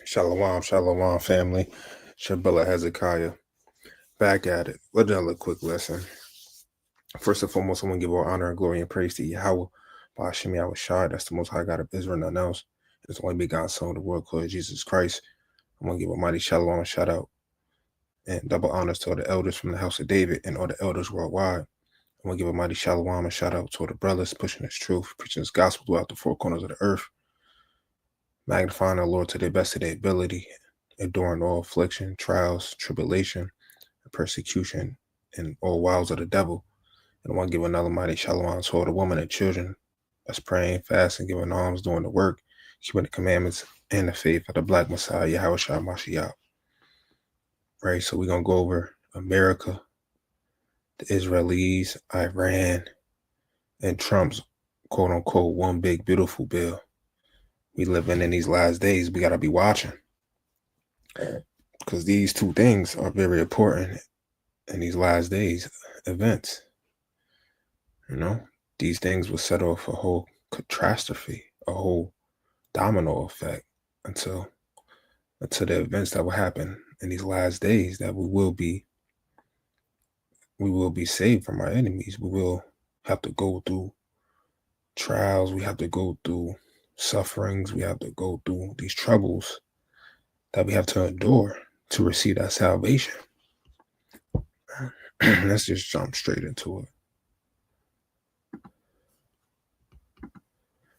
Shalom, shalom, family. Shabbat Hezekiah. Back at it. Let's do a quick lesson. First and foremost, I want to give all honor and glory and praise to Yahweh. By Hashem Yahweh Shai. That's the most high God of Israel, none else. It's the only begotten Son of the world called Jesus Christ. I want to give a mighty shalom shout out and double honors to all the elders from the house of David and all the elders worldwide. I want to give a mighty shalom and shout out to all the brothers pushing this truth, preaching this gospel throughout the four corners of the earth, magnifying our Lord to the best of their ability, enduring all affliction, trials, tribulation, persecution, and all wiles of the devil. And I want to give another mighty shalom to all the women and children that's praying, fasting, giving alms, doing the work, keeping the commandments and the faith of the Black Messiah, Yahweh Shai Mashiach. Right, so we're going to go over America, the Israelis, Iran, and Trump's quote-unquote one big beautiful bill. We living in these last days. We got to be watching because these two things are very important in these last days events. You know, these things will set off a whole catastrophe, a whole domino effect until the events that will happen in these last days, that we will be saved from our enemies. We will have to go through trials. We have to go through sufferings. We have to go through these troubles that we have to endure to receive that salvation. Let's just jump straight into it.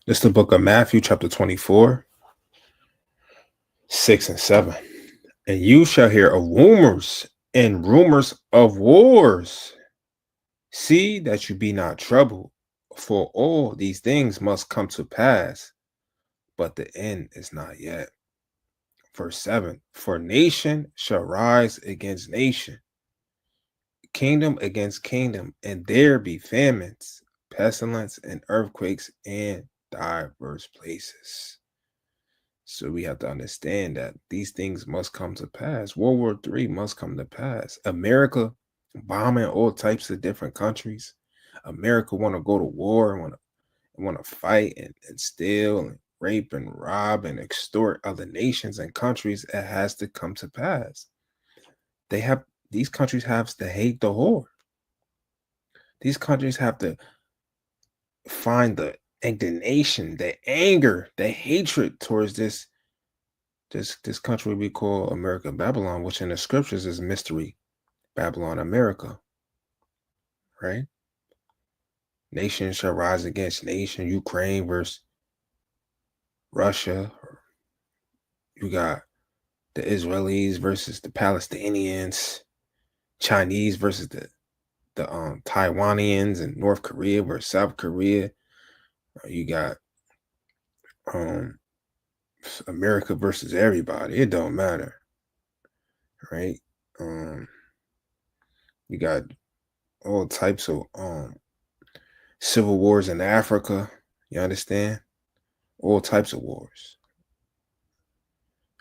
This is the book of Matthew, chapter 24, 6 and 7. And you shall hear of rumors and rumors of wars. See that you be not troubled, for all these things must come to pass, but the end is not yet. Verse 7, for nation shall rise against nation, kingdom against kingdom, and there be famines, pestilence, and earthquakes in diverse places. So we have to understand that these things must come to pass. World War III must come to pass. America bombing all types of different countries. America want to go to war, want to fight and steal and rape and rob and extort other nations and countries. It has to come to pass. These countries have to hate the whore. These countries have to find the indignation, the anger, the hatred towards this country we call America Babylon, which in the scriptures is mystery Babylon America. Right? Nation shall rise against nation. Ukraine versus Russia. You got the Israelis versus the Palestinians. Chinese versus the Taiwanians, and North Korea versus South Korea. You got America versus everybody. It don't matter, right? You got all types of civil wars in Africa. You understand? All types of wars.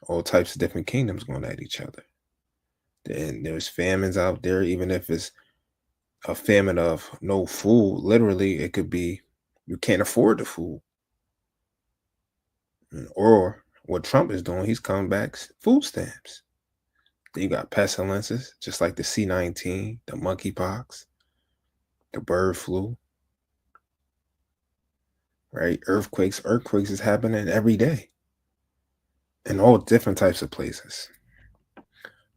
All types of different kingdoms going at each other. Then there's famines out there, even if it's a famine of no food. Literally, it could be you can't afford the food. Or what Trump is doing, he's coming back food stamps. Then you got pestilences, just like the C-19, the monkeypox, the bird flu, right? Earthquakes is happening every day in all different types of places.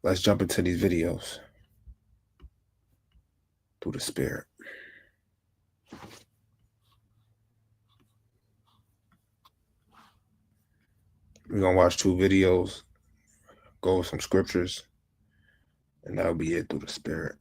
Let's jump into these videos through the spirit. We're going to watch 2 videos, go with some scriptures, and that'll be it through the spirit.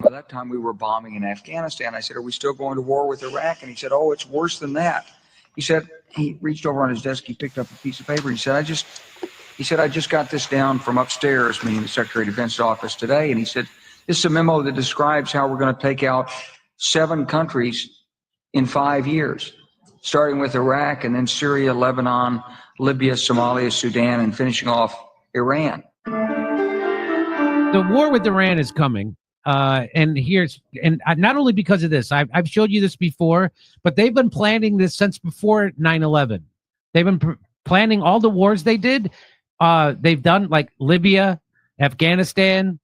By that time, we were bombing in Afghanistan. I said, are we still going to war with Iraq? And he said, oh, it's worse than that. He said, he reached over on his desk, he picked up a piece of paper. He said, I just got this down from upstairs, meaning the Secretary of Defense's office today. And he said, this is a memo that describes how we're going to take out 7 countries in 5 years, starting with Iraq and then Syria, Lebanon, Libya, Somalia, Sudan, and finishing off Iran. The war with Iran is coming. And not only because of this, I've showed you this before, but they've been planning this since before 9/11. They've been planning all the wars they did. They've done like Libya, Afghanistan,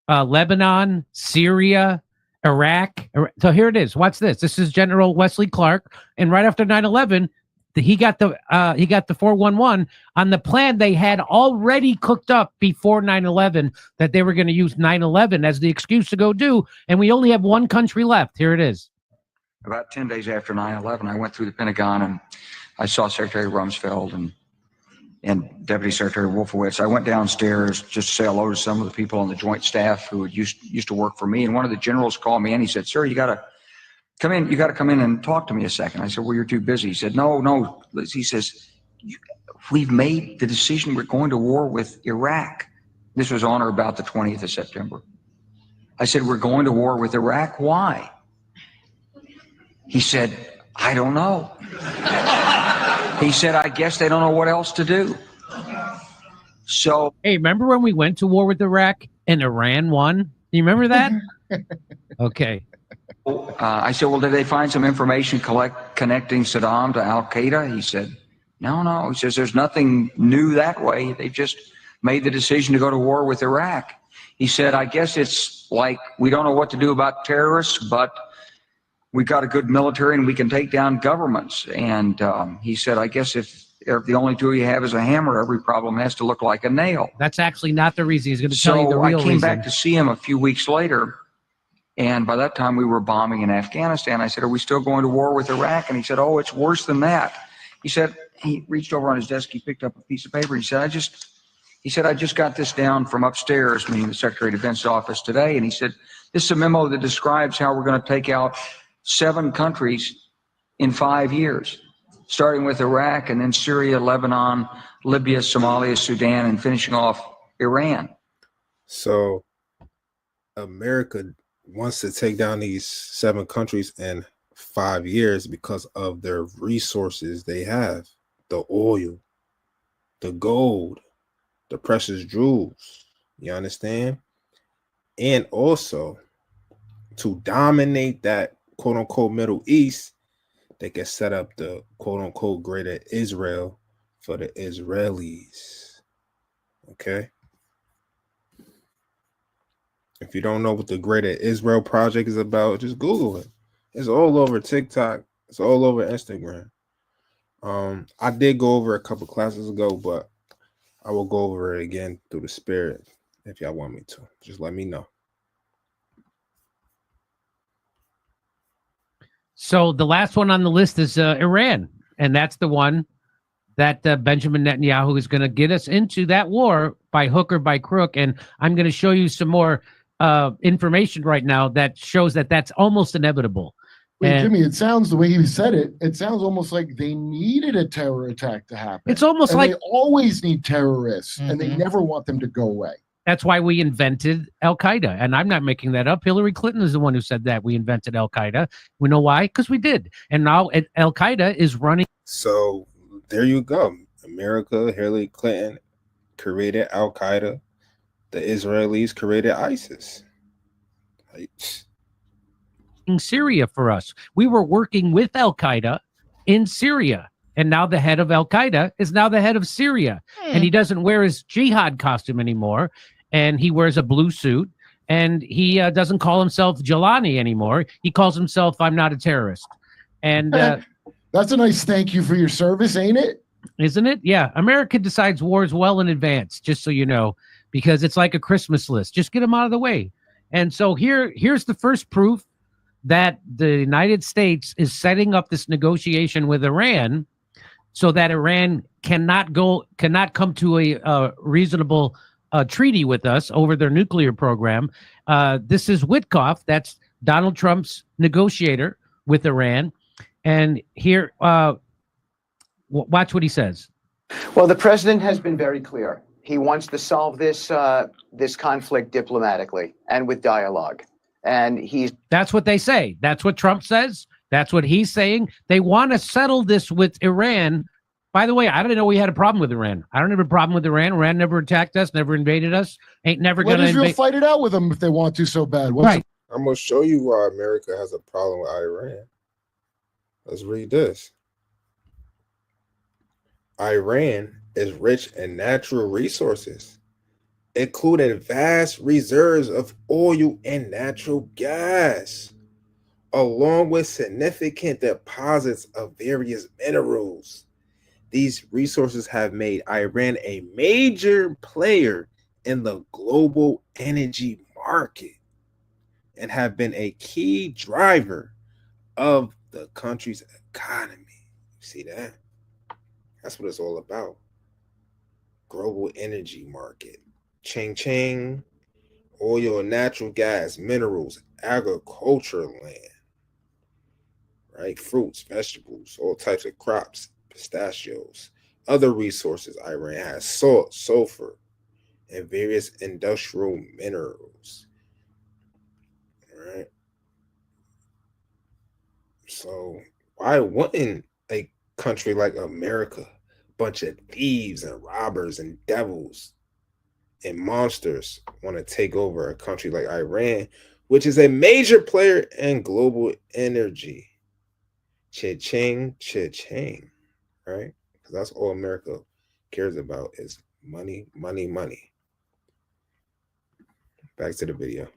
Lebanon, Syria, Iraq. So here it is. Watch this. This is General Wesley Clark, and right after 9/11, he got the 411 on the plan they had already cooked up before 9/11 that they were going to use 9/11 as the excuse to go do, and we only have one country left. Here it is. About 10 days after 9/11, I went through the Pentagon and I saw Secretary Rumsfeld and Deputy Secretary Wolfowitz. I went downstairs just to say hello to some of the people on the joint staff who had used to work for me, and one of the generals called me and he said, "Sir, you got to come in. You got to come in and talk to me a second." I said, "Well, you're too busy." He said, No. He says, "We've made the decision. We're going to war with Iraq." This was on or about the 20th of September. I said, "We're going to war with Iraq. Why?" He said, "I don't know." He said, "I guess they don't know what else to do." So, hey, remember when we went to war with Iraq and Iran won? You remember that? Okay. I said, "Well, did they find some information connecting Saddam to Al Qaeda?" He said, No. He says, "There's nothing new that way. They just made the decision to go to war with Iraq." He said, "I guess it's like we don't know what to do about terrorists, but we've got a good military and we can take down governments." And he said, "I guess if the only tool you have is a hammer, every problem has to look like a nail." That's actually not the reason. He's going to tell you the real reason. So I came back to see him a few weeks later. And by that time, we were bombing in Afghanistan. I said, "Are we still going to war with Iraq?" And he said, "Oh, it's worse than that." He said, he reached over on his desk, he picked up a piece of paper. He said, I just got this down from upstairs, meaning the Secretary of Defense's office today. And he said, "This is a memo that describes how we're going to take out 7 countries in 5 years, starting with Iraq and then Syria, Lebanon, Libya, Somalia, Sudan, and finishing off Iran." So America wants to take down these 7 countries in 5 years because of their resources they have: the oil, the gold, the precious jewels. You understand? And also to dominate that quote unquote Middle East, they can set up the quote unquote greater Israel for the Israelis. Okay. If you don't know what the Greater Israel Project is about, just Google it. It's all over TikTok. It's all over Instagram. I did go over a couple classes ago, but I will go over it again through the Spirit if y'all want me to. Just let me know. So the last one on the list is Iran, and that's the one that Benjamin Netanyahu is going to get us into that war by hook or by crook. And I'm going to show you some more information right now that shows that that's almost inevitable. Wait, Jimmy, it sounds, the way he said it, it sounds almost like they needed a terror attack to happen. It's almost and like they always need terrorists, and they never want them to go away. That's why we invented Al Qaeda, and I'm not making that up. Hillary Clinton is the one who said that we invented Al Qaeda. We know why, because we did, and now Al Qaeda is running. So there you go. America, Hillary Clinton created Al Qaeda. The Israelis created ISIS. In Syria for us, we were working with Al Qaeda in Syria, and now the head of Al Qaeda is now the head of Syria, and he doesn't wear his jihad costume anymore, and he wears a blue suit, and he doesn't call himself Jelani anymore. He calls himself "I'm not a terrorist," and that's a nice thank you for your service, ain't it? Isn't it? Yeah, America decides wars well in advance, just so you know, because it's like a Christmas list. Just get them out of the way. And so here's the first proof that the United States is setting up this negotiation with Iran so that Iran cannot come to a reasonable treaty with us over their nuclear program. This is Witkoff. That's Donald Trump's negotiator with Iran. And here, watch what he says. Well, the president has been very clear. He wants to solve this conflict diplomatically and with dialogue. And that's what they say. That's what Trump says. That's what he's saying. They want to settle this with Iran By the way, I didn't know we had a problem with Iran. I don't have a problem with Iran. Iran never attacked us, never invaded us. Ain't never Let gonna Israel invade. fight it out with them if they want to so bad. What's Right. I'm gonna show you why America has a problem with Iran. Let's read this. Iran is rich in natural resources, including vast reserves of oil and natural gas, along with significant deposits of various minerals. These resources have made Iran a major player in the global energy market and have been a key driver of the country's economy. See that? That's what it's all about. Global energy market. Ching ching. Oil and natural gas, minerals, agriculture land, right? Fruits, vegetables, all types of crops, pistachios. Other resources Iran has: salt, sulfur, and various industrial minerals. All right. So why wouldn't a country like America, bunch of thieves and robbers and devils and monsters, want to take over a country like Iran, which is a major player in global energy? Cha-ching, cha-ching, right? Because that's all America cares about is money, money, money. Back to the video.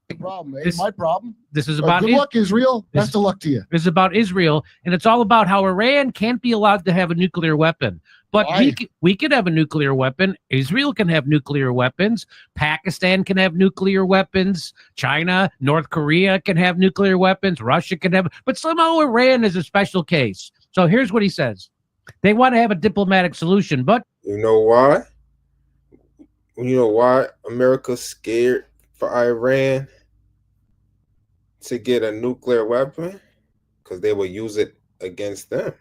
the problem? Ain't This- my problem. This is about Good luck, Israel. this- Best of luck to you. This is about Israel, and it's all about how Iran can't be allowed to have a nuclear weapon. But Why? we could have a nuclear weapon. Israel can have nuclear weapons. Pakistan can have nuclear weapons. China, North Korea can have nuclear weapons. Russia can have, but somehow Iran is a special case. So here's what he says. They want to have a diplomatic solution, but You know why? You know why America's scared for Iran to get a nuclear weapon? Because they will use it against them.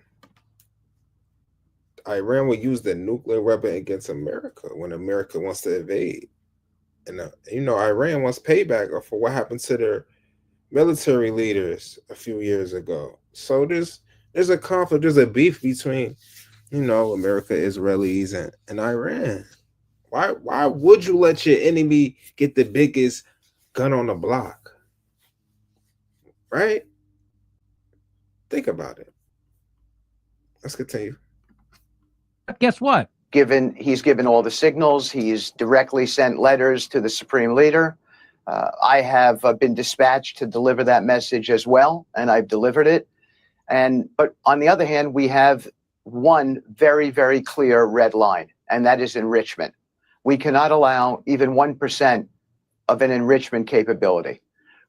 Iran will use the nuclear weapon against America when America wants to invade. And Iran wants payback for what happened to their military leaders a few years ago. So there's a conflict, there's a beef between, America, Israelis, and Iran. Why would you let your enemy get the biggest gun on the block? Right? Think about it. Let's continue. guess what? He's given all the signals. He's directly sent letters to the supreme leader. I have been dispatched to deliver that message as well, and I've delivered it. But on the other hand, we have one very, very clear red line, and that is enrichment. We cannot allow even 1% of an enrichment capability.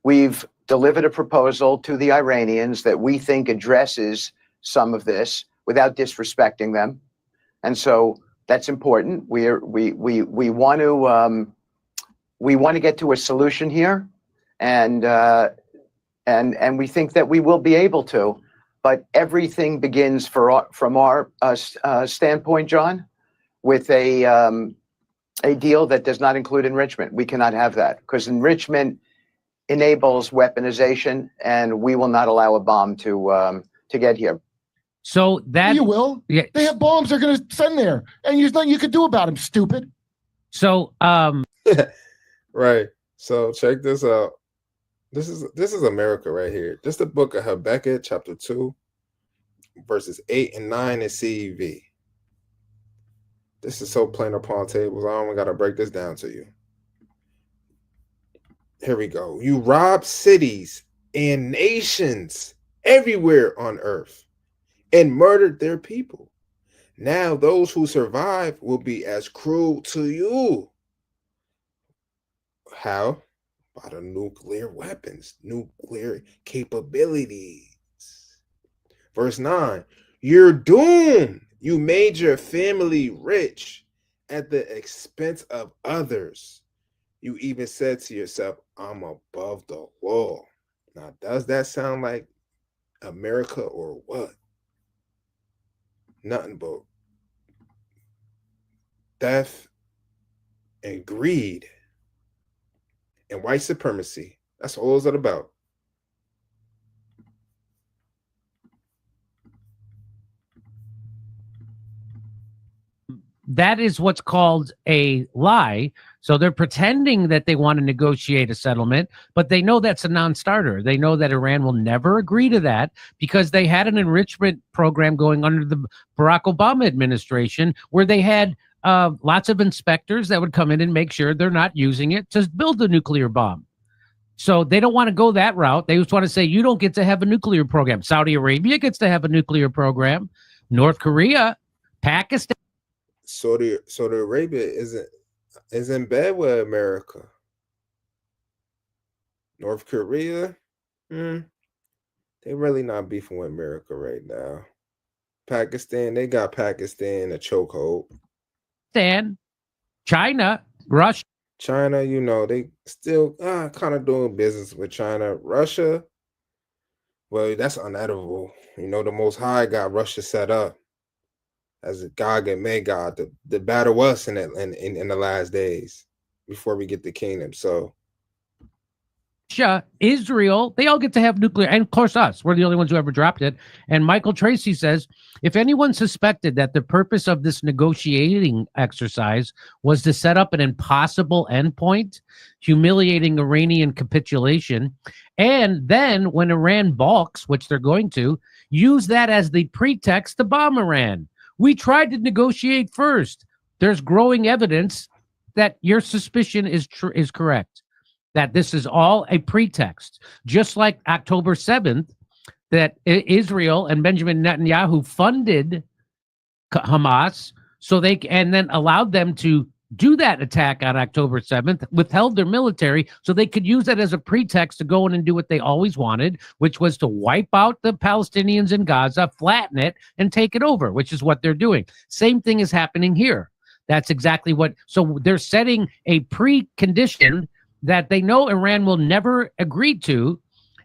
We've delivered a proposal to the Iranians that we think addresses some of this without disrespecting them. And so that's important. We want to get to a solution here, and we think that we will be able to. But everything begins from our standpoint, John, with a deal that does not include enrichment. We cannot have that because enrichment enables weaponization, and we will not allow a bomb to get here. So that You will. yeah. They have bombs they're going to send there, and there's nothing you can do about them, stupid. So Right. So check this out. This is America right here. This is the book of Habakkuk, chapter 2, verses 8 and 9 in CEV. This is so plain upon tables. I don't even got to break this down to you. Here we go. You rob cities and nations everywhere on earth and murdered their people. Now those who survive will be as cruel to you. How? By the nuclear weapons, nuclear capabilities. Verse 9, you're doomed. You made your family rich at the expense of others. You even said to yourself, I'm above the law. Now, does that sound like America or what? Nothing but death and greed and white supremacy. That's all it's about. that is what's called a lie. So they're pretending that they want to negotiate a settlement, but they know that's a non-starter. They know that Iran will never agree to that because they had an enrichment program going under the Barack Obama administration where they had lots of inspectors that would come in and make sure they're not using it to build a nuclear bomb. So they don't want to go that route. They just want to say, you don't get to have a nuclear program. Saudi Arabia gets to have a nuclear program. North Korea, Pakistan. Saudi Arabia is in bed with America. North Korea, they really not beefing with America right now. Pakistan, they got Pakistan a chokehold. China, Russia. China, you know, they still kind of doing business with China. Russia, well, that's unedible. You know, the Most High got Russia set up as a Gog and Magog to battle us in the last days before we get the kingdom. So Israel, they all get to have nuclear, and of course us. We're the only ones who ever dropped it. And Michael Tracy says, if anyone suspected that the purpose of this negotiating exercise was to set up an impossible endpoint, humiliating Iranian capitulation, and then when Iran balks, which they're going to, use that as the pretext to bomb Iran. We tried to negotiate first. There's growing evidence that your suspicion is correct, that this is all a pretext. Just like October 7th, that Israel and Benjamin Netanyahu funded Hamas, and then allowed them to do that attack on October 7th, withheld their military so they could use that as a pretext to go in and do what they always wanted, which was to wipe out the Palestinians in Gaza, flatten it, and take it over, which is what they're doing. Same thing is happening here. That's exactly what. So they're setting a precondition that they know Iran will never agree to.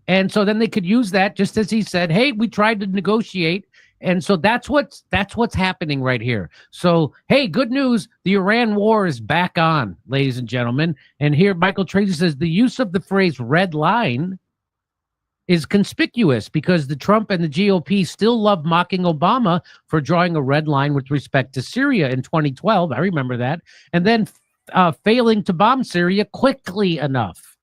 And so then they could use that, just as he said, hey, we tried to negotiate. And so that's what's happening right here. So, hey, good news. The Iran war is back on, ladies and gentlemen. And here Michael Tracy says the use of the phrase red line is conspicuous because the Trump and the GOP still love mocking Obama for drawing a red line with respect to Syria in 2012. I remember that. And then failing to bomb Syria quickly enough.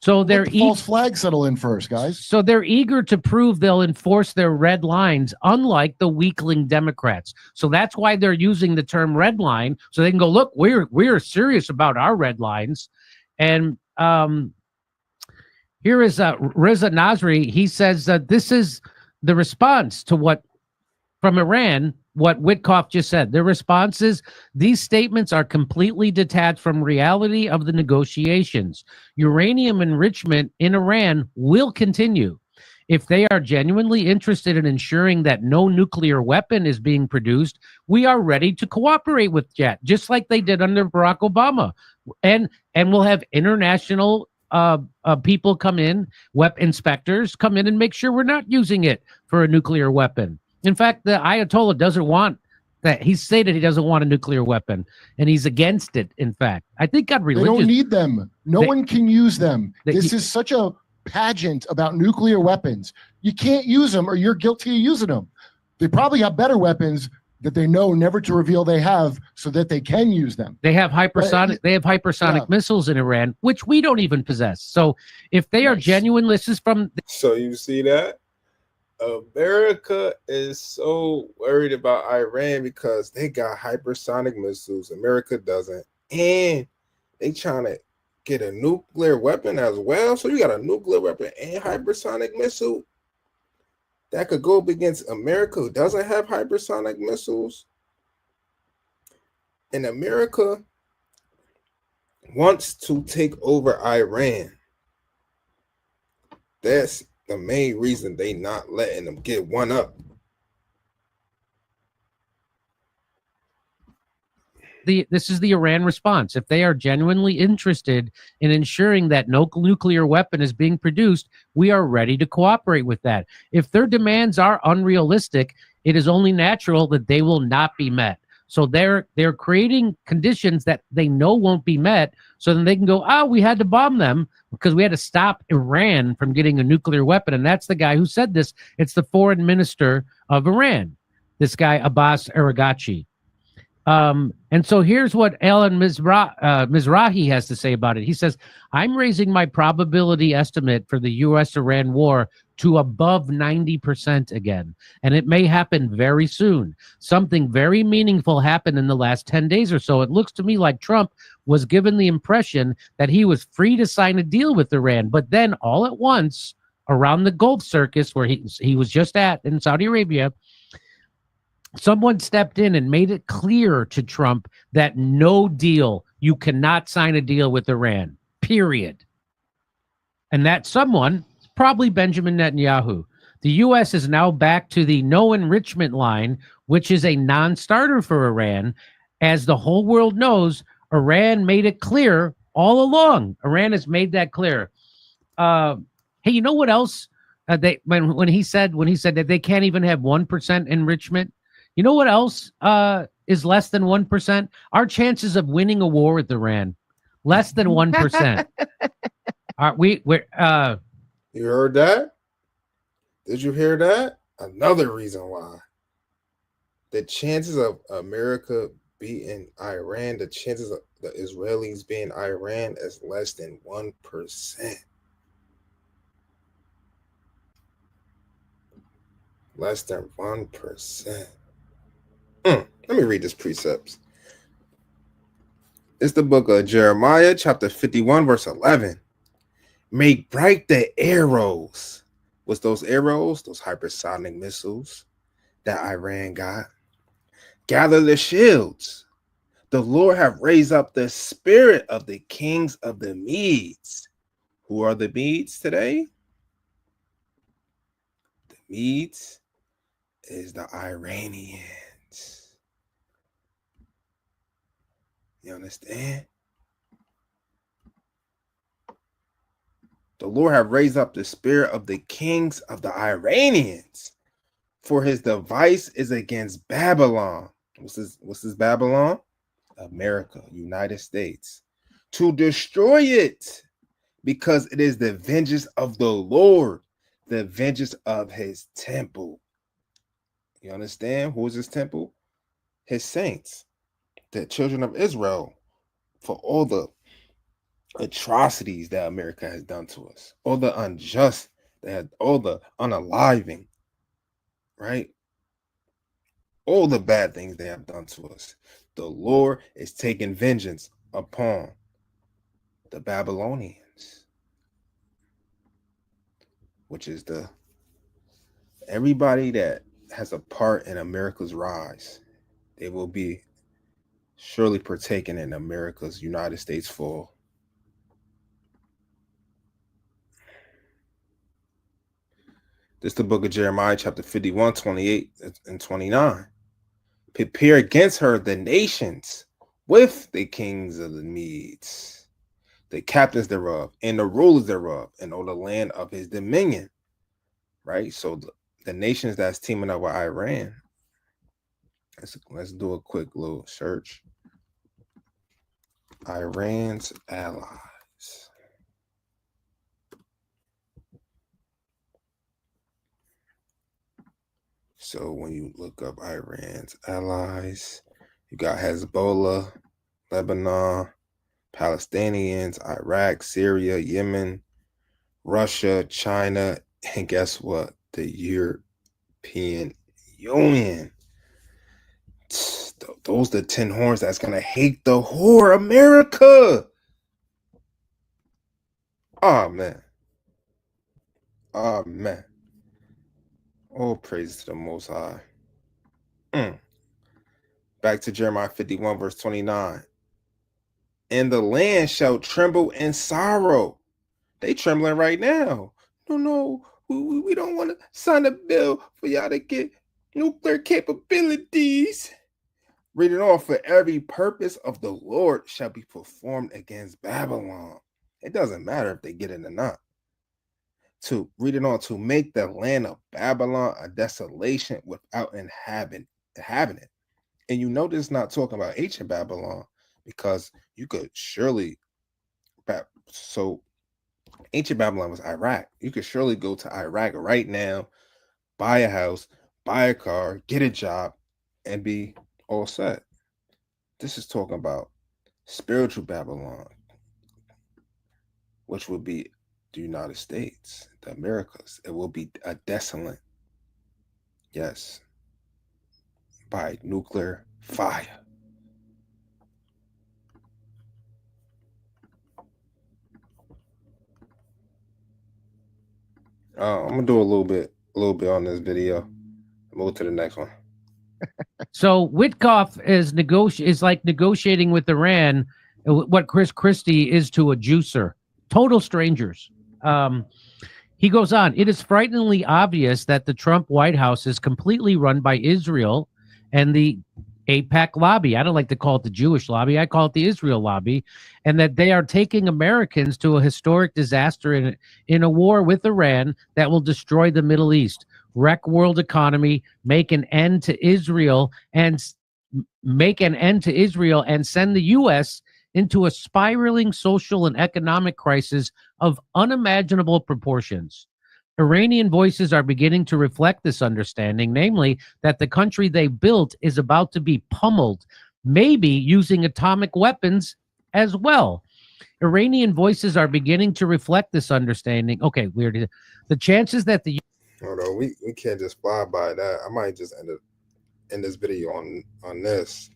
So they're false flag settle in first, guys. So they're eager to prove they'll enforce their red lines, unlike the weakling Democrats. So that's why they're using the term red line, so they can go, look, we're serious about our red lines. And here is Reza Nasri. He says that this is the response to what from Iran, what Witkoff just said. Their response is, these statements are completely detached from reality of the negotiations. Uranium enrichment in Iran will continue. If they are genuinely interested in ensuring that no nuclear weapon is being produced, we are ready to cooperate with that, just like they did under Barack Obama. And we'll have international people come in, inspectors come in and make sure we're not using it for a nuclear weapon. In fact, the Ayatollah doesn't want that. He's stated he doesn't want a nuclear weapon, and he's against it, in fact. I think God religious. They don't need them. No one can use them. This is such a pageant about nuclear weapons. You can't use them or you're guilty of using them. They probably have better weapons that they know never to reveal they have so that they can use them. They have hypersonic missiles in Iran, which we don't even possess. So if they are genuine, this is from... So you see that? America is so worried about Iran because they got hypersonic missiles. America doesn't. And they trying to get a nuclear weapon as well. So you got a nuclear weapon and hypersonic missile that could go up against America, who doesn't have hypersonic missiles. And America wants to take over Iran. That's the main reason they not letting them get one up. This is the Iran response. If they are genuinely interested in ensuring that no nuclear weapon is being produced, we are ready to cooperate with that. If their demands are unrealistic, it is only natural that they will not be met. So they're creating conditions that they know won't be met, so then they can go, we had to bomb them because we had to stop Iran from getting a nuclear weapon. And that's the guy who said this. It's the foreign minister of Iran, this guy Abbas Araghchi. And so here's what Alan Mizrahi has to say about it. He says, I'm raising my probability estimate for the U.S.-Iran war to above 90% again, and it may happen very soon. Something very meaningful happened in the last 10 days or so. It looks to me like Trump was given the impression that he was free to sign a deal with Iran, but then all at once, around the Gulf Circus, where he was just at in Saudi Arabia, someone stepped in and made it clear to Trump that no deal, you cannot sign a deal with Iran, period. And that someone, probably Benjamin Netanyahu. The U.S. is now back to the no enrichment line, which is a non-starter for Iran. As the whole world knows, Iran made it clear all along. Iran has made that clear. Hey, you know what else? When he said that they can't even have 1% enrichment, you know what else is less than 1%? Our chances of winning a war with Iran, less than 1%. You heard that? Did you hear that? Another reason why. The chances of America beating Iran, the chances of the Israelis being Iran is less than 1%. Less than 1%. Let me read this precepts. It's the book of Jeremiah, chapter 51, verse 11. Make bright the arrows. What's those arrows? Those hypersonic missiles that Iran got. Gather the shields. The Lord have raised up the spirit of the kings of the Medes. Who are the Medes today? The Medes is the Iranians. You understand? The Lord have raised up the spirit of the kings of the Iranians, for his device is against Babylon. What's this Babylon? America, United States. To destroy it, because it is the vengeance of the Lord, the vengeance of his temple. You understand? Who is his temple? His saints, the children of Israel, for all the atrocities that America has done to us, all the unjust, all the unaliving, right? All the bad things they have done to us. The Lord is taking vengeance upon the Babylonians, which is everybody that has a part in America's rise. They will be surely partaking in America's United States fall. This is the book of Jeremiah, chapter 51, 28 and 29. Prepare against her the nations with the kings of the Medes, the captains thereof, and the rulers thereof, and all the land of his dominion. Right? So the nations that's teaming up with Iran. Let's do a quick little search. Iran's allies. So when you look up Iran's allies, you got Hezbollah, Lebanon, Palestinians, Iraq, Syria, Yemen, Russia, China, and guess what? The European Union. Those the 10 horns that's gonna hate the whore America. Oh man. Oh man. All praise to the Most High. Back to Jeremiah 51, verse 29. And the land shall tremble in sorrow. They trembling right now. No, we don't want to sign a bill for y'all to get nuclear capabilities. Read it on. For every purpose of the Lord shall be performed against Babylon. It doesn't matter if they get it or not. To read it on, to make the land of Babylon a desolation without inhabiting it. And you know this is not talking about ancient Babylon, because you could surely, so ancient Babylon was Iraq. You could surely go to Iraq right now, buy a house, buy a car, get a job, and be all set. This is talking about spiritual Babylon, which will be the United States, the Americas. It will be a desolate, yes, by nuclear fire. I'm gonna do a little bit on this video. Move to the next one. So Witkoff is like negotiating with Iran what Chris Christie is to a juicer. Total strangers. He goes on, it is frighteningly obvious that the Trump White House is completely run by Israel and the AIPAC lobby. I don't like to call it the Jewish lobby. I call it the Israel lobby. And that they are taking Americans to a historic disaster in a war with Iran that will destroy the Middle East, wreck world economy, make an end to Israel, and send the U.S. into a spiraling social and economic crisis of unimaginable proportions. Iranian voices are beginning to reflect this understanding, namely that the country they built is about to be pummeled, maybe using atomic weapons as well. Iranian voices are beginning to reflect this understanding. Okay, weird. The chances that the Hold on, we can't just fly by that. I might just end this video on this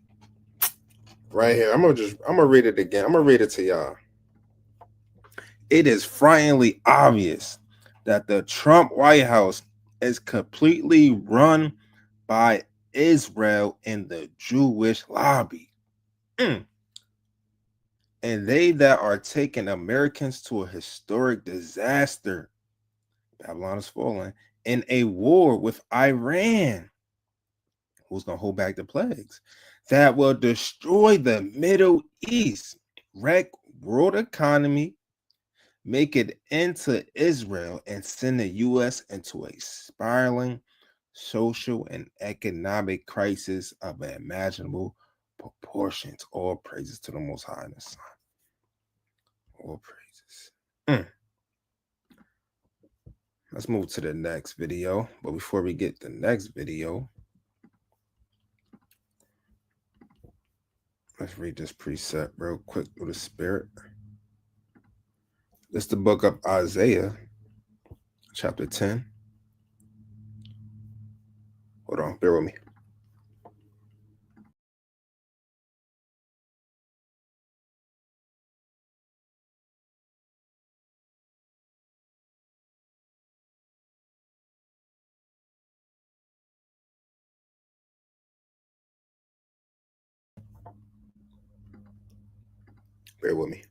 right here. I'm gonna read it again. I'm gonna read it to y'all. It is frighteningly obvious that the Trump White House is completely run by Israel and the Jewish lobby. And they that are taking Americans to a historic disaster, Babylon is falling, in a war with Iran. Who's going to hold back the plagues? That will destroy the Middle East, wreck world economy, make it into Israel, and send the U.S. into a spiraling social and economic crisis of unimaginable proportions. All praises to the Most High in the Son. All praises. Let's move to the next video. But before we get the next video, let's read this precept real quick through the Spirit. This is the book of Isaiah, chapter 10. Hold on, bear with me. Bear with me.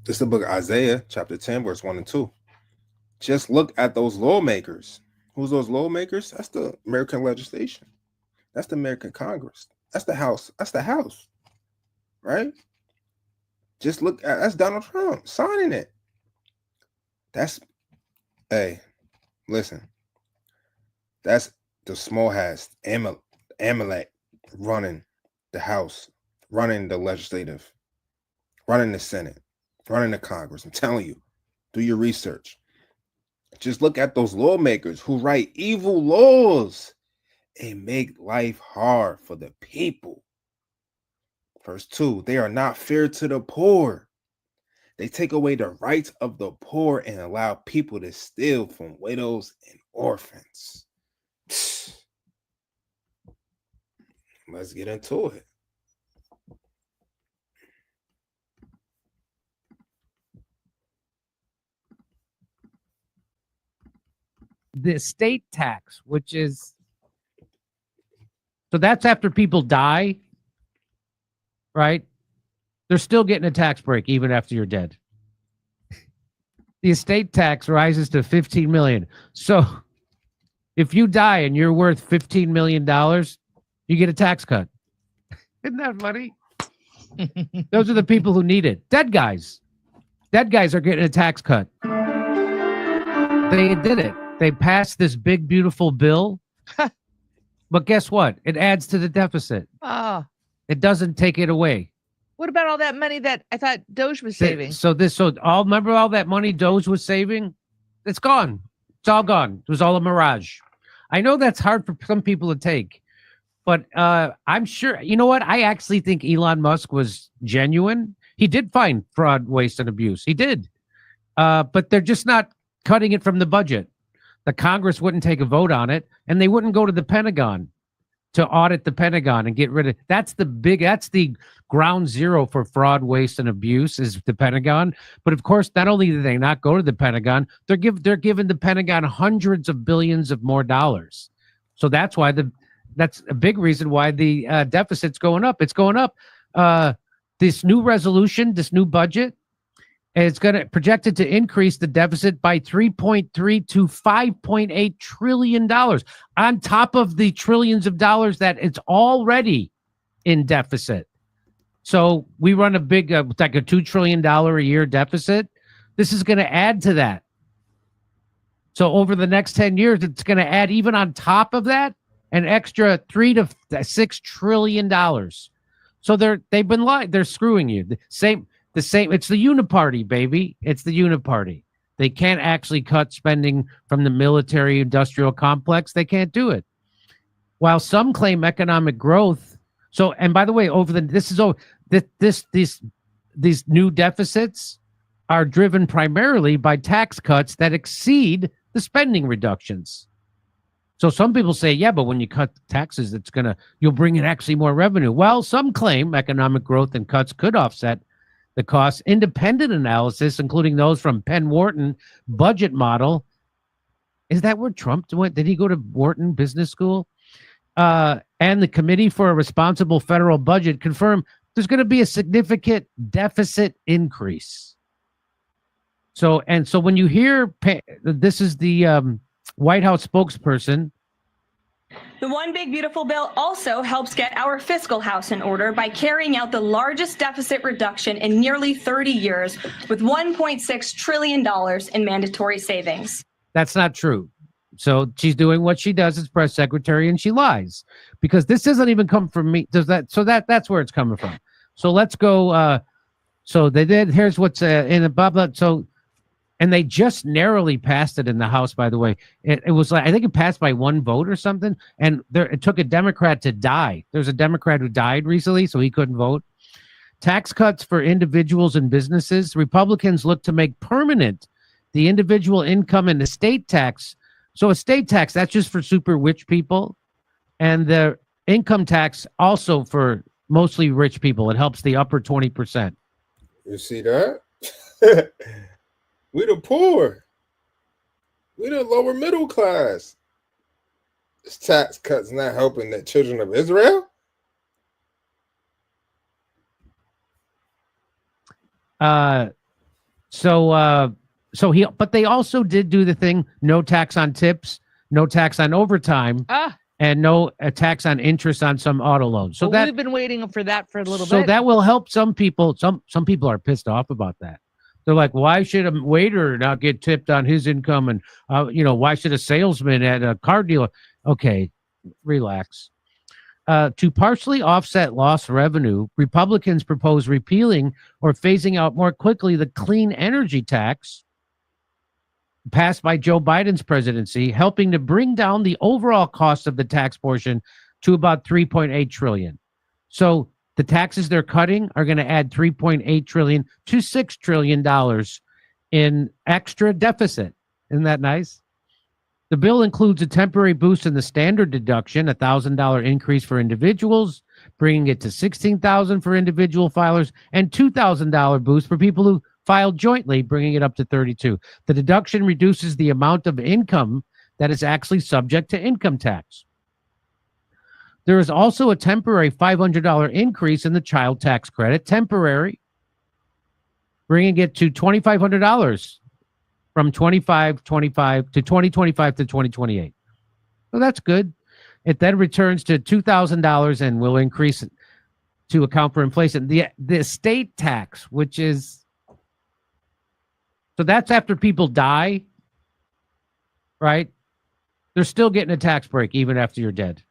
This is the book of Isaiah, chapter 10, verse 1 and 2. Just look at those lawmakers. Who's those lawmakers? That's the American legislation. That's the American Congress. That's the House. That's the House. Right? Just look at, that's Donald Trump signing it. Hey, listen. That's the small hats, Amalek running the House, running the legislative, running the Senate, running the Congress. I'm telling you, do your research. Just look at those lawmakers who write evil laws and make life hard for the people. Verse 2, they are not fair to the poor. They take away the rights of the poor and allow people to steal from widows and orphans. Let's get into it. the estate tax, which is, so that's after people die, right? They're still getting a tax break even after you're dead. The estate tax rises to $15 million. So if you die and you're worth $15 million, you get a tax cut. Isn't that funny? Those are the people who need it. Dead guys. Dead guys are getting a tax cut. They did it. They passed this big, beautiful bill. But guess what? It adds to the deficit. Oh, It doesn't take it away. what about all that money that I thought Doge was saving? Remember all that money Doge was saving? It's gone. It's all gone. It was all a mirage. I know that's hard for some people to take, but I'm sure, you know what? I actually think Elon Musk was genuine. He did find fraud, waste, and abuse. He did. But they're just not cutting it from the budget. The Congress wouldn't take a vote on it, and they wouldn't go to the Pentagon to audit the Pentagon and get rid of. That's the ground zero for fraud, waste, and abuse is the Pentagon. But of course, not only do they not go to the Pentagon, they're giving the Pentagon hundreds of billions of more dollars. So that's why that's a big reason why the deficit's going up. It's going up. This new resolution, this new budget, it's going to projected to increase the deficit by 3.3 to 5.8 trillion dollars on top of the trillions of dollars that it's already in deficit. So we run a big, like a $2 trillion a year deficit. This is going to add to that. So over the next 10 years, it's going to add even on top of that an extra $3 to $6 trillion. So they've been lying. They're screwing you. The same. It's the uniparty, baby. It's the uniparty. They can't actually cut spending from the military industrial complex. They can't do it. While some claim economic growth. So, and by the way, these new deficits are driven primarily by tax cuts that exceed the spending reductions. So some people say, yeah, but when you cut taxes, you'll bring in actually more revenue. Well, some claim economic growth and cuts could offset the costs. Independent analysis, including those from Penn Wharton budget model. Is that where Trump went? Did he go to Wharton Business School? And the Committee for a Responsible Federal Budget confirmed there's going to be a significant deficit increase. So when you hear, this is the White House spokesperson. The One Big Beautiful Bill also helps get our fiscal house in order by carrying out the largest deficit reduction in nearly 30 years with $1.6 trillion in mandatory savings. That's not true. So she's doing what she does as press secretary, and she lies because this doesn't even come from me. That's where it's coming from. So let's go. So they did. Here's what's in the blah. So. And they just narrowly passed it in the House, by the way. It was like, I think it passed by one vote or something. And it took a Democrat to die. There's a Democrat who died recently, so he couldn't vote. Tax cuts for individuals and businesses. Republicans look to make permanent the individual income and estate tax. So estate tax, that's just for super rich people. And the income tax also for mostly rich people. It helps the upper 20%. You see that? We the poor. We the lower middle class. This tax cut's not helping the children of Israel. But they also did do the thing: no tax on tips, no tax on overtime, and no tax on interest on some auto loans. So we've been waiting for that for a little bit. So that will help some people. Some people are pissed off about that. They're like, why should a waiter not get tipped on his income? And, why should a salesman at a car dealer? Okay, relax. To partially offset lost revenue, Republicans propose repealing or phasing out more quickly the clean energy tax passed by Joe Biden's presidency, helping to bring down the overall cost of the tax portion to about $3.8 trillion. So the taxes they're cutting are going to add $3.8 trillion to $6 trillion in extra deficit. Isn't that nice? The bill includes a temporary boost in the standard deduction, $1,000 increase for individuals, bringing it to $16,000 for individual filers, and $2,000 boost for people who filed jointly, bringing it up to $32,000. The deduction reduces the amount of income that is actually subject to income tax. There is also a temporary $500 increase in the child tax credit, temporary, bringing it to $2,500 from 2025 to 2028. So that's good. It then returns to $2,000 and will increase it to account for inflation. The estate tax, which is, so that's after people die, right? They're still getting a tax break even after you're dead.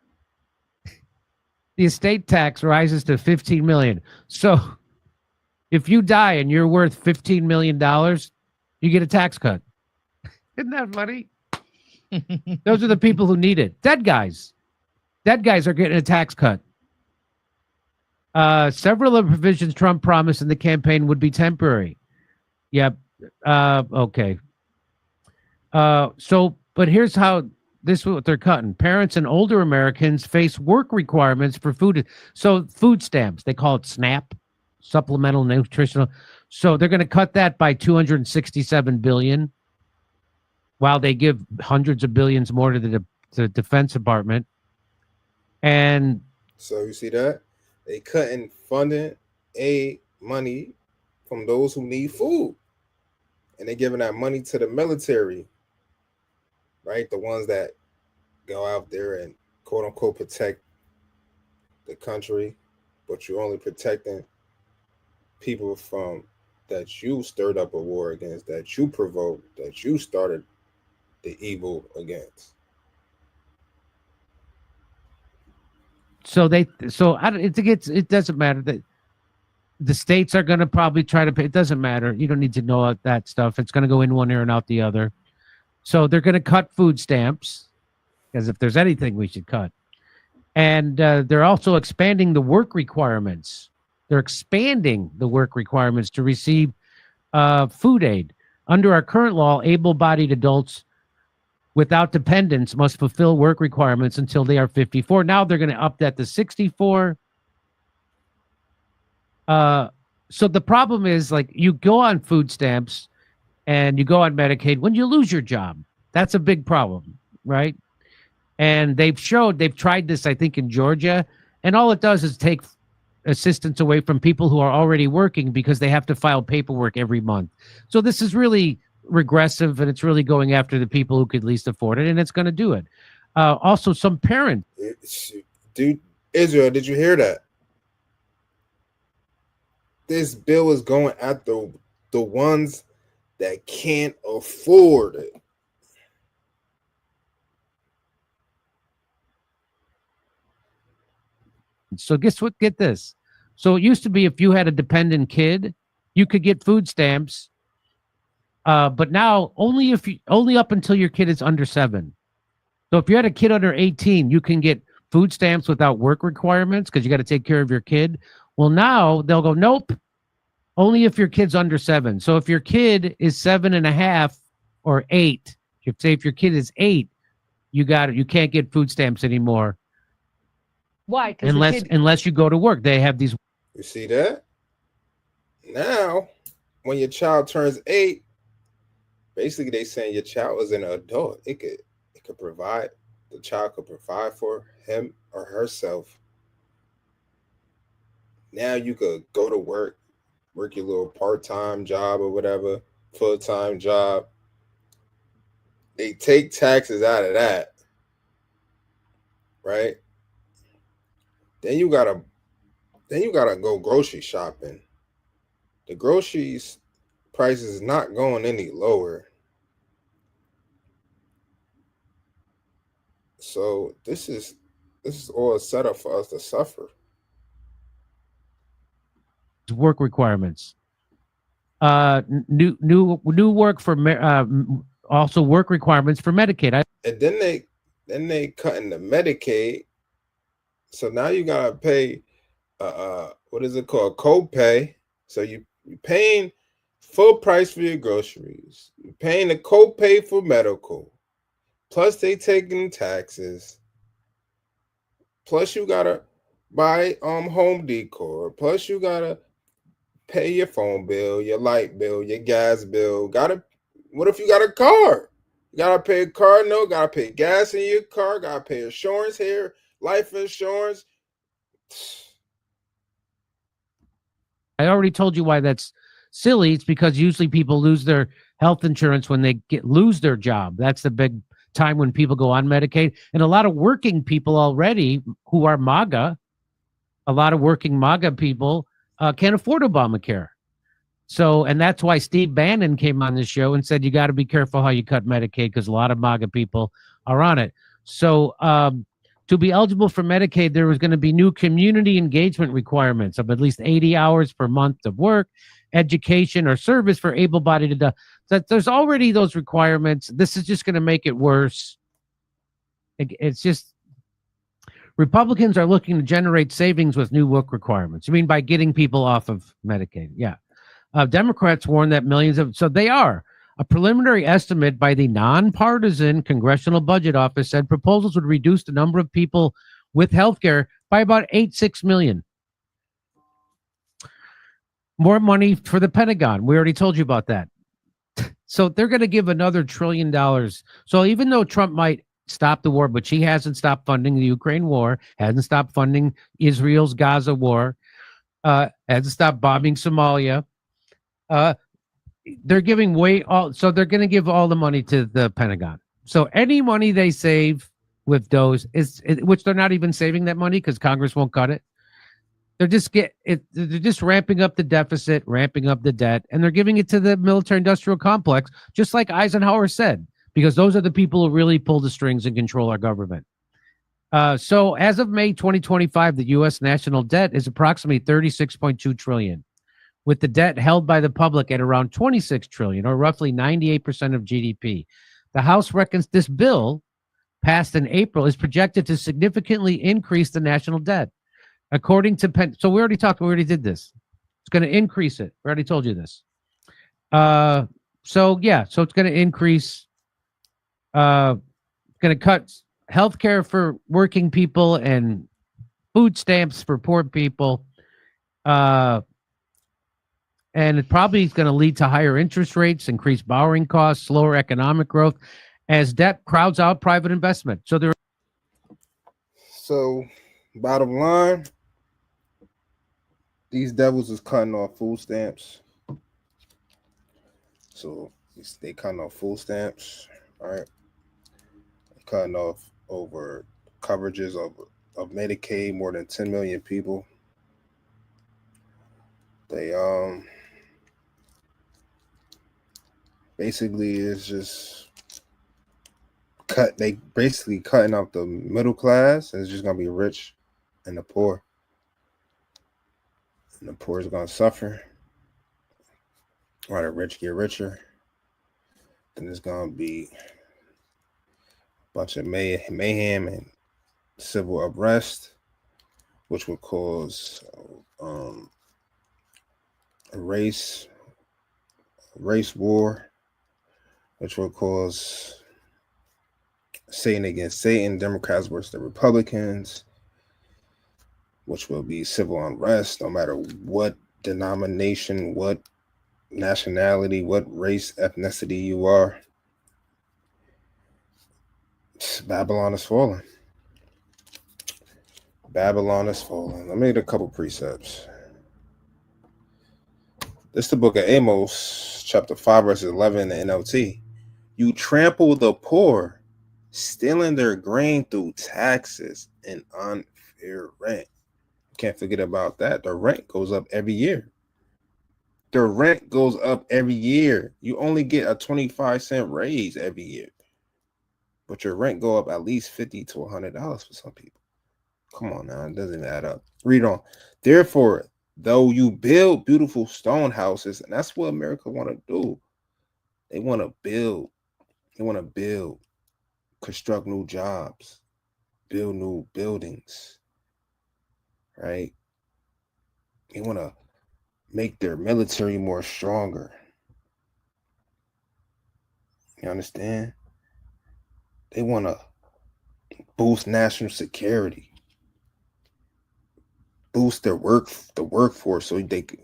The estate tax rises to $15 million. So if you die and you're worth $15 million, you get a tax cut. Isn't that funny? Those are the people who need it. Dead guys. Dead guys are getting a tax cut. Several of the provisions Trump promised in the campaign would be temporary. Yep. Okay. But here's how this is what they're cutting. Parents and older Americans face work requirements for food. So food stamps, they call it SNAP, supplemental nutritional. So they're going to cut that by 267 billion, while they give hundreds of billions more to the Defense Department. And so you see that they cutting funding, aid, money from those who need food, and they're giving that money to the military, right? The ones that go out there and quote unquote protect the country, but you're only protecting people from that you stirred up a war against, that you provoked, that you started the evil against. It doesn't matter that the states are going to probably try to pay. It doesn't matter. You don't need to know that stuff. It's going to go in one ear and out the other. So they're going to cut food stamps, because if there's anything we should cut. And they're also expanding the work requirements. They're expanding the work requirements to receive food aid. Under our current law, able-bodied adults without dependents must fulfill work requirements until they are 54. Now they're going to up that to 64. So the problem is, like, you go on food stamps and you go on Medicaid when you lose your job. That's a big problem, right? And they've tried this, I think, in Georgia, and all it does is take assistance away from people who are already working because they have to file paperwork every month. So this is really regressive, and it's really going after the people who could least afford it, and it's going to do it. Also, some parents. Dude, Israel, did you hear that? This bill is going at the ones that can't afford it. So guess what? Get this. So it used to be if you had a dependent kid, you could get food stamps. But now only up until your kid is under 7. So if you had a kid under 18, you can get food stamps without work requirements because you got to take care of your kid. Well, now they'll go, nope, only if your kid's under 7. So if your kid is 7.5 or 8, if your kid is 8, you can't get food stamps anymore. Why? Unless you go to work. They have these. You see that? Now, when your child turns 8, basically they saying your child is an adult. It could provide, the child could provide for him or herself. Now you could go to work your little part-time job or whatever, full-time job. They take taxes out of that, right? Then you gotta go grocery shopping. The groceries price is not going any lower. So this is all a setup for us to suffer. Work requirements. New work for also work requirements for Medicaid. And then they cutting the Medicaid. So now you gotta pay what is it called? Copay. So you're paying full price for your groceries. You're paying the copay for medical. Plus they taking taxes. Plus you gotta buy home decor. Plus you gotta pay your phone bill, your light bill, your gas bill. What if you got a car? You gotta pay a car note, gotta pay gas in your car, gotta pay insurance here, life insurance. I already told you why that's silly. It's because usually people lose their health insurance when they lose their job. That's the big time when people go on Medicaid. And a lot of working people already who are MAGA, a lot of working MAGA people can't afford Obamacare. So, and that's why Steve Bannon came on this show and said, you got to be careful how you cut Medicaid because a lot of MAGA people are on it. So to be eligible for Medicaid, there was going to be new community engagement requirements of at least 80 hours per month of work, education, or service for able-bodied adults. that there's already those requirements. This is just going to make it worse. It's just Republicans are looking to generate savings with new work requirements. I mean, by getting people off of Medicaid. Yeah. Democrats warn that millions of, so they are. A preliminary estimate by the nonpartisan Congressional Budget Office said proposals would reduce the number of people with health care by about 86 million. More money for the Pentagon. We already told you about that. So they're going to give another $1 trillion. So even though Trump might stop the war, but he hasn't stopped funding the Ukraine war, hasn't stopped funding Israel's Gaza war, hasn't stopped bombing Somalia. They're giving so they're going to give all the money to the Pentagon. So any money they save with those which they're not even saving that money because Congress won't cut it. They're just ramping up the deficit, ramping up the debt, and they're giving it to the military-industrial complex, just like Eisenhower said, because those are the people who really pull the strings and control our government. So as of May 2025, the U.S. national debt is approximately $36.2 trillion, with the debt held by the public at around $26 trillion, or roughly 98% of GDP. The House reckons this bill, passed in April, is projected to significantly increase the national debt. According to so we already did this. It's going to increase it. We already told you this. So it's going to increase. Going to cut healthcare for working people and food stamps for poor people. And it probably is going to lead to higher interest rates, increased borrowing costs, slower economic growth, as debt crowds out private investment. So, bottom line, these devils is cutting off food stamps. So they cutting off food stamps, all right? Cutting off over coverages of Medicaid, more than 10 million people. They basically is just they basically cutting out the middle class, and it's just gonna be rich and the poor. And the poor is gonna suffer while the rich get richer. Then there's gonna be a bunch of mayhem and civil unrest, which will cause a race war, which will cause Satan against Satan, Democrats versus the Republicans, which will be civil unrest no matter what denomination, what nationality, what race, ethnicity you are. Babylon is falling. Babylon is falling. I made a couple precepts. This is the book of Amos, chapter 5, verses 11 in the NLT. You trample the poor, stealing their grain through taxes and unfair rent. Can't forget about that. The rent goes up every year. The rent goes up every year. You only get a 25-cent raise every year, but your rent go up at least $50 to $100 for some people. Come on now, it doesn't add up. Read on. Therefore, though you build beautiful stone houses, and that's what America want to do. They want to build. They want to build, construct new jobs, build new buildings, right? They want to make their military more stronger. You understand? They want to boost national security, boost the workforce, so they could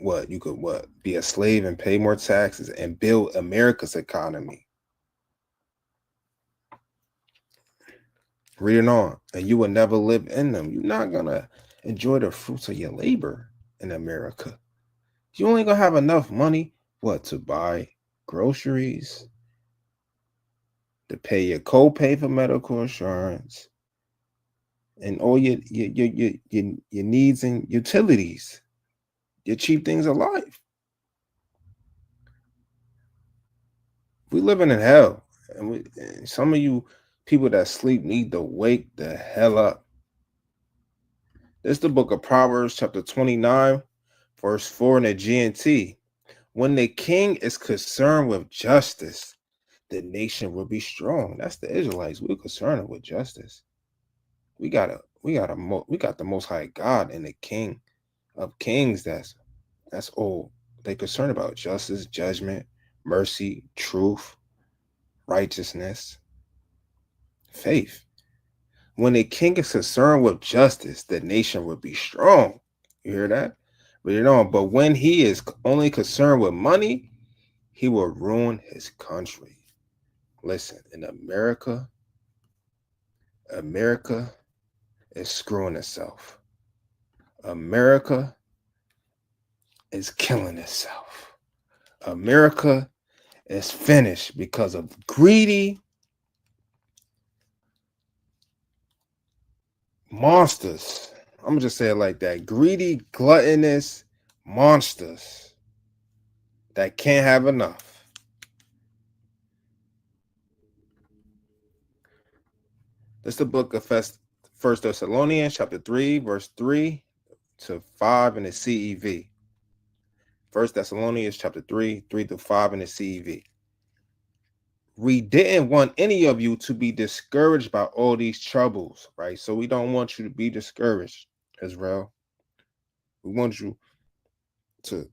be a slave and pay more taxes and build America's economy. Reading on, and you will never live in them. You're not gonna enjoy the fruits of your labor in America. You only gonna have enough money to buy groceries, to pay your co-pay for medical insurance, and all your needs and utilities, your cheap things of life. We living in hell, and some of you people that sleep need to wake the hell up. This is the book of Proverbs, chapter 29, verse 4 in the GNT. When the king is concerned with justice, the nation will be strong. That's the Israelites. We're concerned with justice. We got the Most High God and the King of Kings. That's all they concerned about: justice, judgment, mercy, truth, righteousness, faith. When the king is concerned with justice, the nation will be strong. You hear that? But when he is only concerned with money, he will ruin his country. Listen, in America is screwing itself. America is killing itself. America is finished because of greedy monsters. I'm gonna just say it like that. Greedy, gluttonous monsters that can't have enough. That's the book of First Thessalonians, chapter 3, verse 3 to 5 in the CEV. First Thessalonians, chapter 3, 3 to 5 in the CEV. We didn't want any of you to be discouraged by all these troubles, right? So we don't want you to be discouraged, Israel. We want you to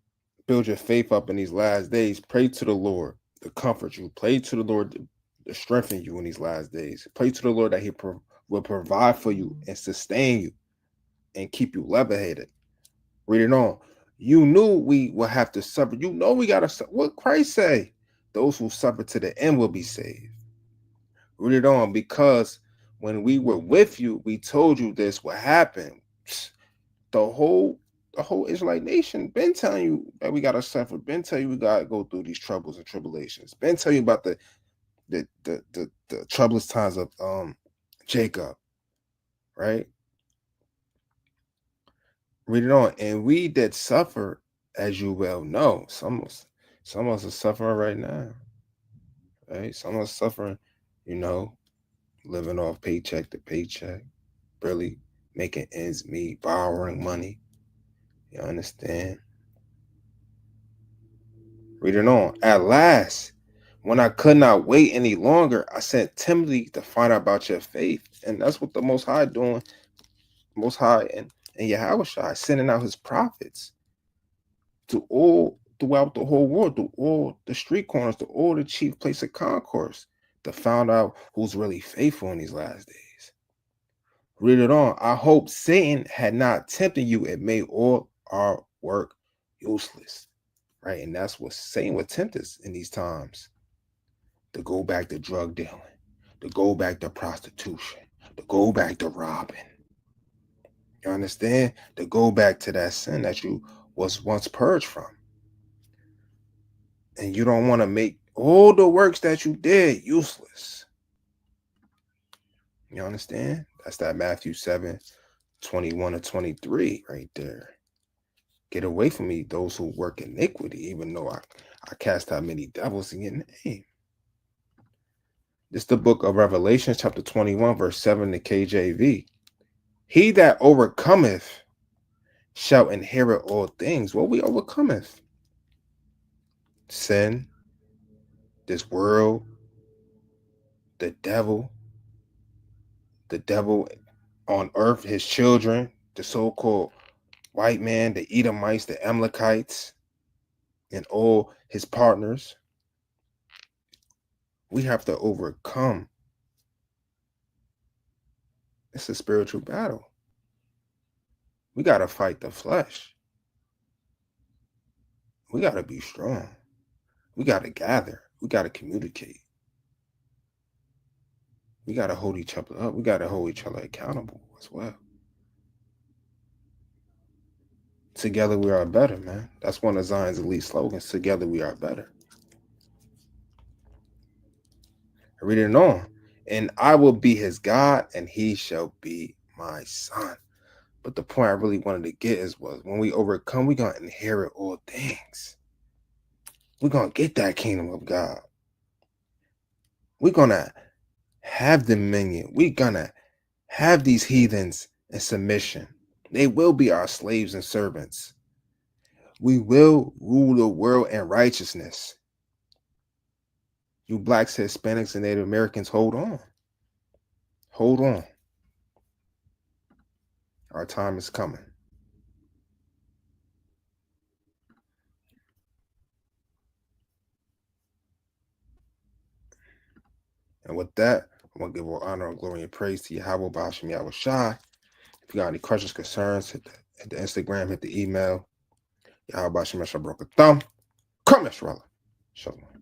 build your faith up in these last days. Pray to the Lord to comfort you. Pray to the Lord to strengthen you in these last days. Pray to the Lord that he will provide for you and sustain you and keep you level-headed. Read it on. You knew we will have to suffer. You know we got to suffer. What Christ say? Those who suffer to the end will be saved. Read it on. Because when we were with you, we told you this would happen. The whole Israelite nation been telling you that we got to suffer. Been telling you we got to go through these troubles and tribulations. Been telling you about the troublous times of Jacob, right? Read it on. And we that suffer, as you well know, some of us are suffering right now, right? Some of us suffering, living off paycheck to paycheck, barely making ends meet, borrowing money. You understand? Read it on. At last, when I could not wait any longer, I sent Timothy to find out about your faith. And that's what the Most High doing. Most High and Yahushua sending out his prophets to all throughout the whole world, to all the street corners, to all the chief place of concourse, to find out who's really faithful in these last days. Read it on. I hope Satan had not tempted you and made all our work useless. Right? And that's what Satan would tempt us in these times. To go back to drug dealing, to go back to prostitution, to go back to robbing. You understand? To go back to that sin that you was once purged from. And you don't want to make all the works that you did useless. You understand? That's that Matthew 7, 21 to 23 right there. Get away from me, those who work iniquity, even though I cast out many devils in your name. This is the book of Revelation, chapter 21, verse 7, the KJV. He that overcometh shall inherit all things. What we overcometh? Sin, this world, the devil on earth, his children, the so-called white man, the Edomites, the Amalekites, and all his partners. We have to overcome. It's a spiritual battle. We got to fight the flesh. We got to be strong. We got to gather. We got to communicate. We got to hold each other up. We got to hold each other accountable as well. Together we are better, man. That's one of Zion's elite slogans. Together we are better. Read it on. And I will be his God, and he shall be my son. But the point I really wanted to get was when we overcome, we're going to inherit all things. We're going to get that kingdom of God. We're going to have dominion. We're going to have these heathens in submission. They will be our slaves and servants. We will rule the world in righteousness. You blacks, Hispanics, and Native Americans, hold on. Hold on. Our time is coming. And with that, I want to give all honor and glory and praise to Yahweh Bashim Yahweh Shai. If you got any questions, concerns, hit the Instagram, hit the email. Yahweh Bashim Yahweh Shai broke a thumb. Come, Yahweh. Shalom.